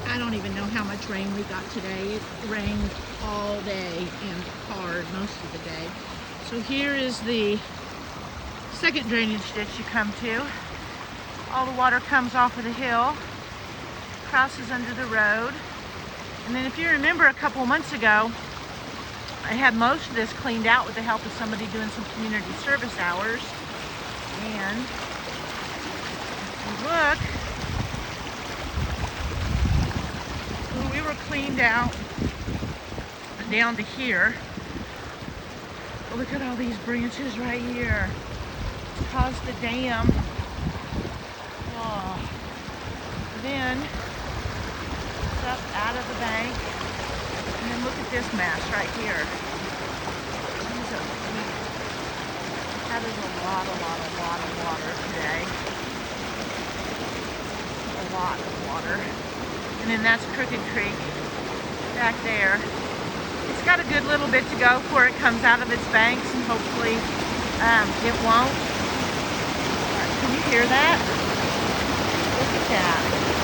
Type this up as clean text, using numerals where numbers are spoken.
I don't even know how much rain we got today. It rained all day and hard most of the day. So here is the second drainage ditch you come to. All the water comes off of the hill, crosses under the road. And then if you remember a couple months ago, I had most of this cleaned out with the help of somebody doing some community service hours. And if you look, we were cleaned out down to here. Look at all these branches right here. It's caused the dam. Oh. Then it's up out of the bank. And then look at this mess right here. That is a lot of water today. A lot of water. And then that's Crooked Creek back there. It's got a good little bit to go before it comes out of its banks, and hopefully it won't. Can you hear that? Look at that.